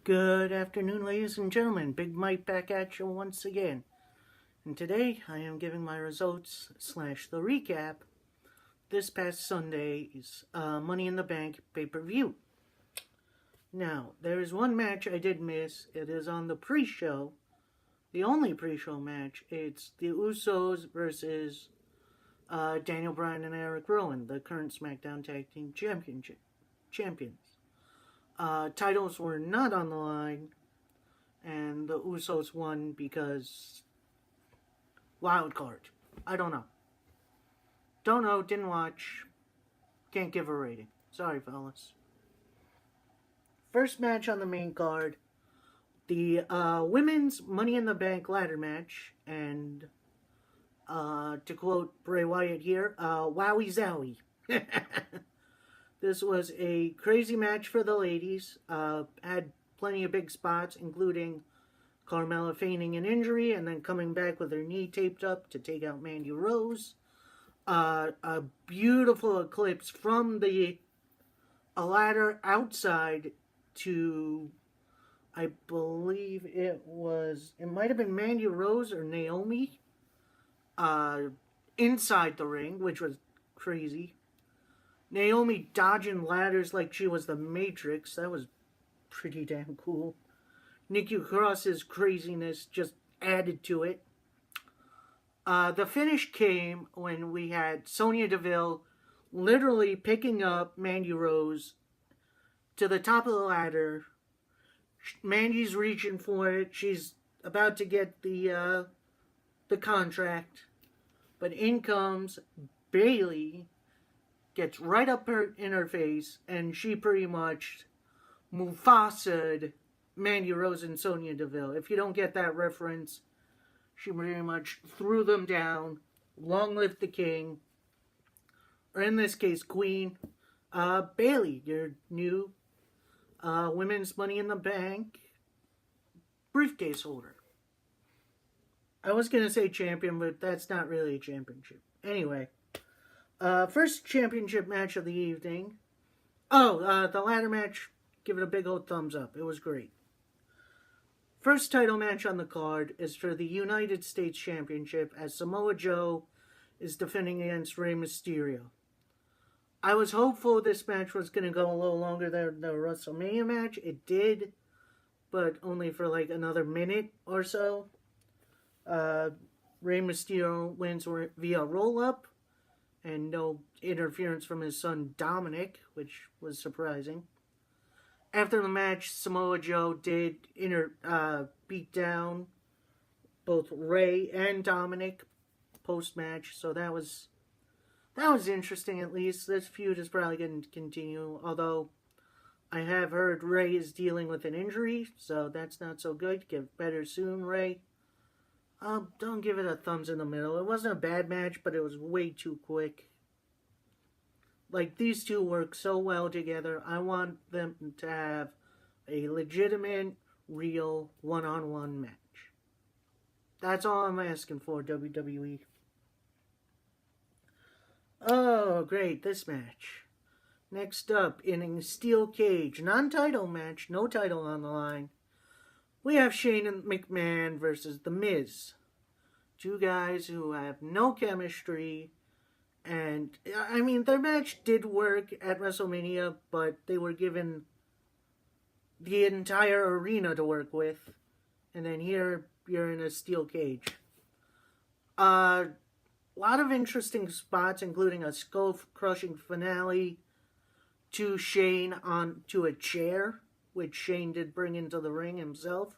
Good afternoon, ladies and gentlemen. Big Mike back at you once again. And today I am giving my results / the recap this past Sunday's Money in the Bank pay-per-view. Now, there is one match I did miss. It is on the pre-show, the only pre-show match. It's the Usos versus Daniel Bryan and Eric Rowan, the current SmackDown Tag Team champions. Titles were not on the line, and the Usos won because wild card. I don't know. Don't know, didn't watch, can't give a rating. Sorry, fellas. First match on the main card, the women's Money in the Bank ladder match, and to quote Bray Wyatt here, wowie zowie. This was a crazy match for the ladies. Had plenty of big spots, including Carmella feigning an injury and then coming back with her knee taped up to take out Mandy Rose. A beautiful eclipse from a ladder outside to, I believe it might have been Mandy Rose or Naomi, inside the ring, which was crazy. Naomi dodging ladders like she was the Matrix. That was pretty damn cool. Nikki Cross's craziness just added to it. The finish came when we had Sonya Deville literally picking up Mandy Rose to the top of the ladder. Mandy's reaching for it. She's about to get the contract. But in comes Bayley, gets right up in her face, and she pretty much Mufasa'd Mandy Rose and Sonya Deville. If you don't get that reference, she pretty much threw them down. Long live the king. Or in this case, Queen. Bayley, your new women's Money in the Bank briefcase holder. I was going to say champion, but that's not really a championship. Anyway. First championship match of the evening. The ladder match, give it a big old thumbs up. It was great. First title match on the card is for the United States Championship as Samoa Joe is defending against Rey Mysterio. I was hopeful this match was going to go a little longer than the WrestleMania match. It did, but only for like another minute or so. Rey Mysterio wins via roll-up, and no interference from his son Dominic, which was surprising. After the match, Samoa Joe did beat down both Rey and Dominic post-match, so that was interesting at least. This feud is probably going to continue, although I have heard Rey is dealing with an injury, so that's not so good. Get better soon, Rey. Don't give it a thumbs in the middle. It wasn't a bad match, but it was way too quick. Like, these two work so well together. I want them to have a legitimate, real, one-on-one match. That's all I'm asking for, WWE. Oh, great, this match. Next up, in a steel cage, non-title match, no title on the line, we have Shane McMahon versus The Miz. Two guys who have no chemistry. And, I mean, their match did work at WrestleMania, but they were given the entire arena to work with. And then here, you're in a steel cage. A lot of interesting spots, including a skull-crushing finale to Shane onto a chair, which Shane did bring into the ring himself.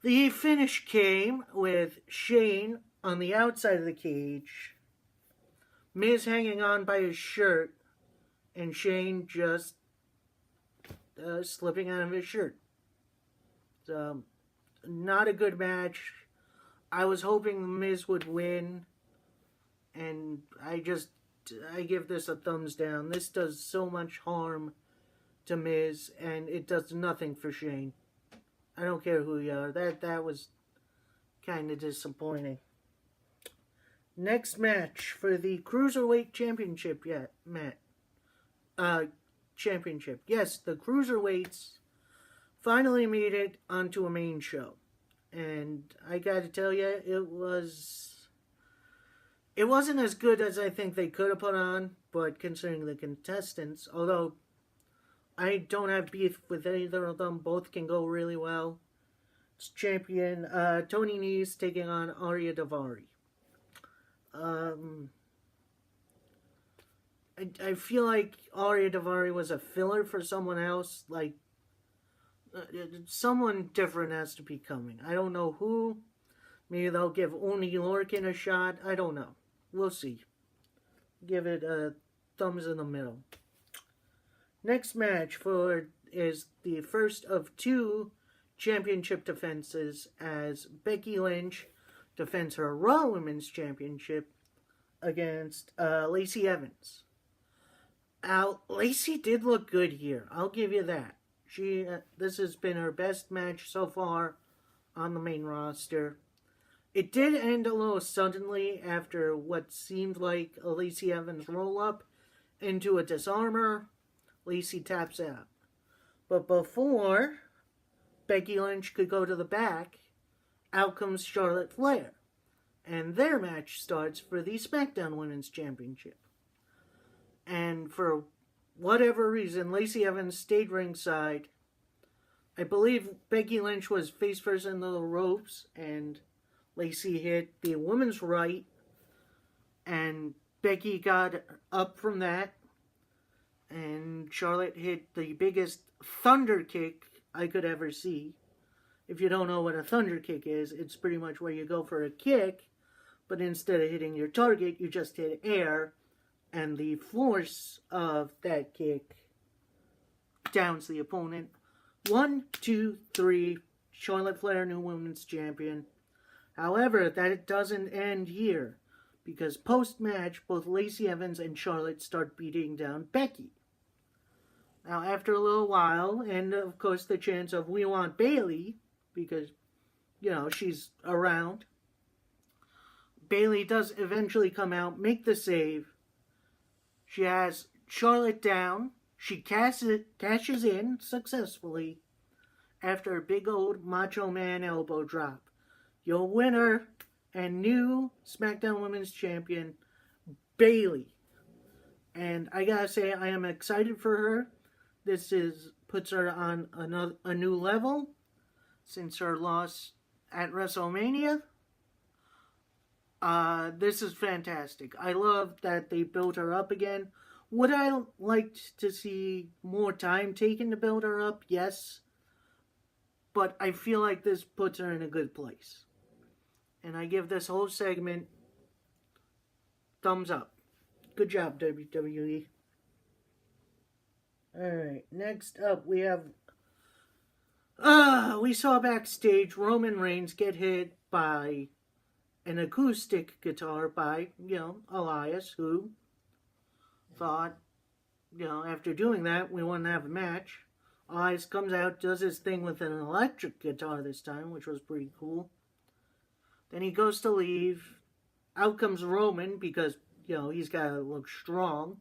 The finish came with Shane on the outside of the cage, Miz hanging on by his shirt, and Shane just slipping out of his shirt. So, not a good match. I was hoping The Miz would win, and I give this a thumbs down. This does so much harm to Miz, and it does nothing for Shane. I don't care who you are. That was kind of disappointing. Next match for the Cruiserweight Championship, championship. Yes, the Cruiserweights finally made it onto a main show. And I gotta tell you, it wasn't as good as I think they could have put on, but considering the contestants, although I don't have beef with either of them, both can go really well. It's champion Tony Nese taking on Arya Davari. I feel like Arya Davari was a filler for someone else. Like, someone different has to be coming. I don't know who. Maybe they'll give Oney Lorcan a shot. I don't know. We'll see. Give it a thumbs in the middle. Next match is the first of 2 championship defenses as Becky Lynch defends her Raw Women's Championship against Lacey Evans. Now, Lacey did look good here. I'll give you that. This has been her best match so far on the main roster. It did end a little suddenly after what seemed like a Lacey Evans roll-up into a disarmer. Lacey taps out. But before Becky Lynch could go to the back, out comes Charlotte Flair. And their match starts for the SmackDown Women's Championship. And for whatever reason, Lacey Evans stayed ringside. I believe Becky Lynch was face first in the ropes, and Lacey hit the women's right, and Becky got up from that, and Charlotte hit the biggest thunder kick I could ever see. If you don't know what a thunder kick is, it's pretty much where you go for a kick, but instead of hitting your target, you just hit air, and the force of that kick downs the opponent. 1, 2, 3, Charlotte Flair, new women's champion. However, that doesn't end here, because post-match, both Lacey Evans and Charlotte start beating down Becky. Now, after a little while, and of course the chance of we want Bayley, because, she's around, Bayley does eventually come out, make the save. She has Charlotte down. She cashes in successfully after a big old Macho Man elbow drop. Your winner and new SmackDown Women's Champion, Bayley. And I gotta say, I am excited for her. This puts her on a new level since her loss at WrestleMania. This is fantastic. I love that they built her up again. Would I like to see more time taken to build her up? Yes. But I feel like this puts her in a good place. And I give this whole segment thumbs up. Good job, WWE. Alright, next up we have... we saw backstage Roman Reigns get hit by an acoustic guitar by, Elias, who thought, after doing that, we wouldn't have a match. Elias comes out, does his thing with an electric guitar this time, which was pretty cool. Then he goes to leave. Out comes Roman, because, he's got to look strong.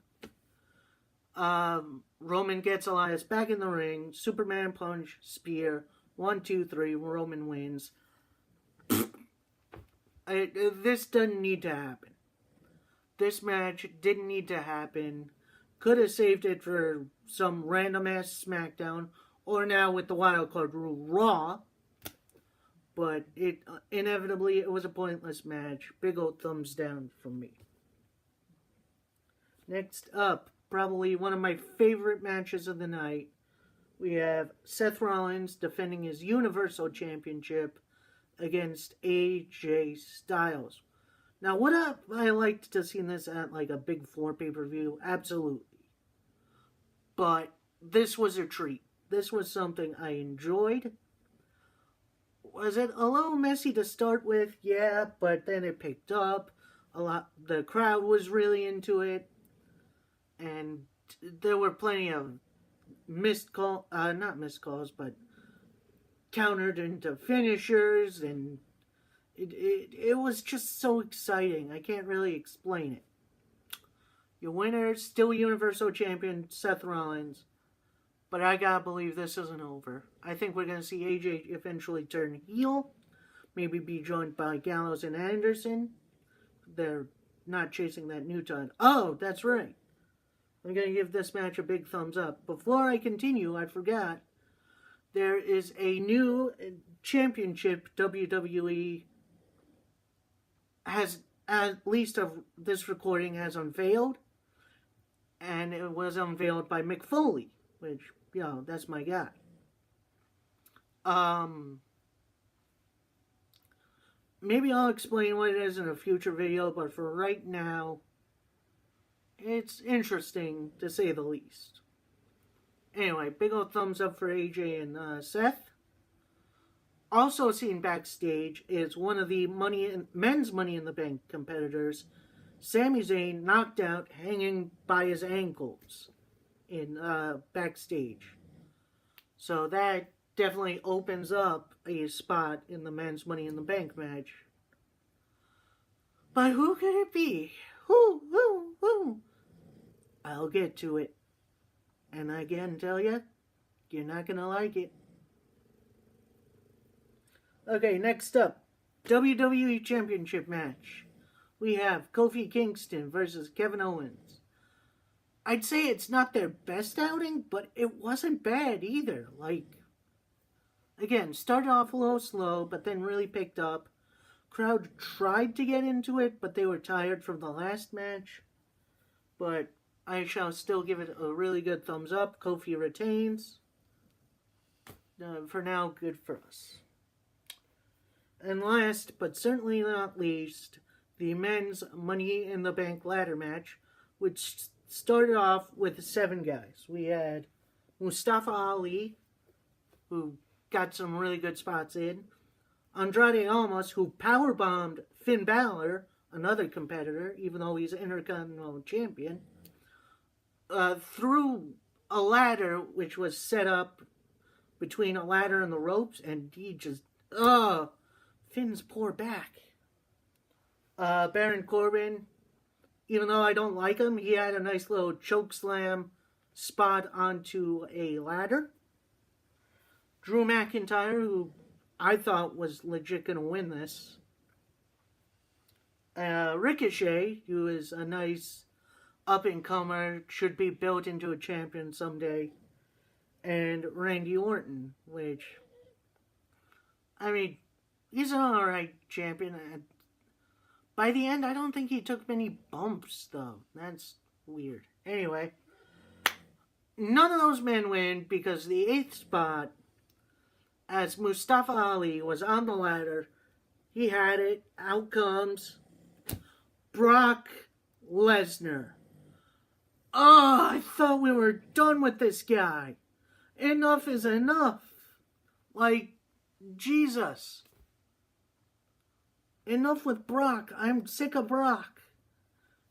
Roman gets Elias back in the ring. Superman punch, spear. 1, 2, 3. Roman wins. This doesn't need to happen. This match didn't need to happen. Could have saved it for some random-ass SmackDown, or now with the wildcard rule, Raw. But inevitably, it was a pointless match. Big old thumbs down from me. Next up, probably one of my favorite matches of the night. We have Seth Rollins defending his Universal Championship against AJ Styles. Now, would I liked to see this at like a big floor pay-per-view? Absolutely. But this was a treat. This was something I enjoyed. Was it a little messy to start with? Yeah, but then it picked up. The crowd was really into it. And there were plenty of not missed calls, but countered into finishers, and it was just so exciting. I can't really explain it. Your winner, still Universal Champion, Seth Rollins. But I gotta believe this isn't over. I think we're gonna see AJ eventually turn heel. Maybe be joined by Gallows and Anderson. They're not chasing that new title. Oh, that's right. I'm gonna give this match a big thumbs up. Before I continue, I forgot. There is a new championship WWE has, at least of this recording, has unveiled. And it was unveiled by Mick Foley, which, that's my guy. Maybe I'll explain what it is in a future video, but for right now, it's interesting to say the least. Anyway, big old thumbs up for AJ and Seth. Also seen backstage is one of the men's Money in the Bank competitors, Sami Zayn, knocked out, hanging by his ankles in backstage. So that definitely opens up a spot in the men's Money in the Bank match. But who could it be? Who? I'll get to it. And I can tell you, you're not going to like it. Okay, next up, WWE Championship match. We have Kofi Kingston versus Kevin Owens. I'd say it's not their best outing, but it wasn't bad either. Again, started off a little slow, but then really picked up. Crowd tried to get into it, but they were tired from the last match. But I shall still give it a really good thumbs up. Kofi retains. For now, good for us. And last, but certainly not least, the men's Money in the Bank ladder match, which started off with 7 guys. We had Mustafa Ali, who got some really good spots in. Andrade Almas, who powerbombed Finn Balor, another competitor, even though he's Intercontinental Champion, through a ladder which was set up between a ladder and the ropes, and he just, Finn's poor back. Baron Corbin, even though I don't like him, he had a nice little choke slam spot onto a ladder. Drew McIntyre, who I thought was legit going to win this. Ricochet, who is a nice up-and-comer, should be built into a champion someday. And Randy Orton, which, he's an alright champion. By the end, I don't think he took many bumps, though. That's weird. Anyway, none of those men win because the 8th spot, as Mustafa Ali was on the ladder, he had it. Out comes Brock Lesnar. Oh, I thought we were done with this guy. Enough is enough. Jesus. Enough with Brock. I'm sick of Brock.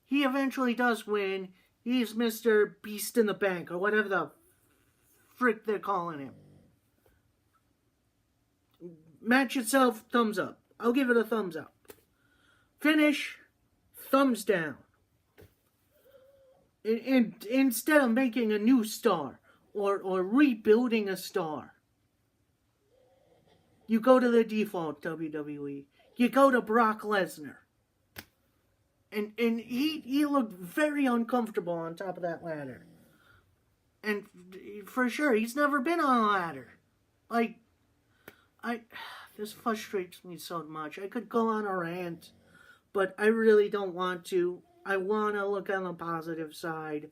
He eventually does win. He's Mr. Beast in the Bank, or whatever the frick they're calling him. Match itself, thumbs up. I'll give it a thumbs up. Finish, thumbs down. Instead of making a new star, or rebuilding a star, you go to the default WWE. You go to Brock Lesnar. And he looked very uncomfortable on top of that ladder. And for sure, he's never been on a ladder. This frustrates me so much. I could go on a rant, but I really don't want to. I want to look on the positive side.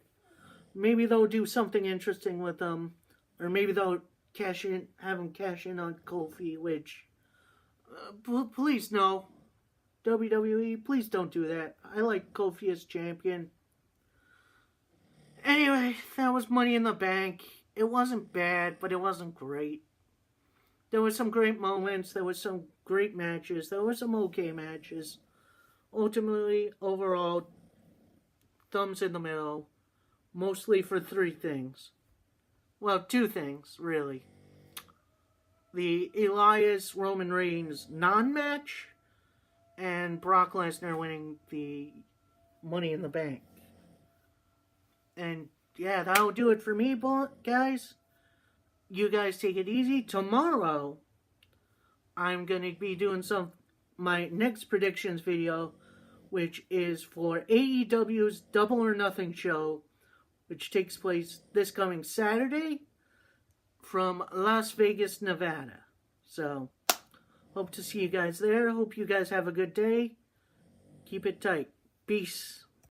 Maybe they'll do something interesting with them. Or maybe they'll have him cash in on Kofi, which... please no. WWE, please don't do that. I like Kofi as champion. Anyway, that was Money in the Bank. It wasn't bad, but it wasn't great. There were some great moments. There were some great matches. There were some okay matches. Ultimately, overall, thumbs in the middle. Mostly for 3 things. Well, 2 things, really. The Elias Roman Reigns non-match, and Brock Lesnar winning the Money in the Bank. And yeah, that'll do it for me, guys. you guys take it easy. Tomorrow, I'm going to be doing my next predictions video, which is for AEW's Double or Nothing show, which takes place this coming Saturday from Las Vegas, Nevada. So, hope to see you guys there. Hope you guys have a good day. Keep it tight. Peace.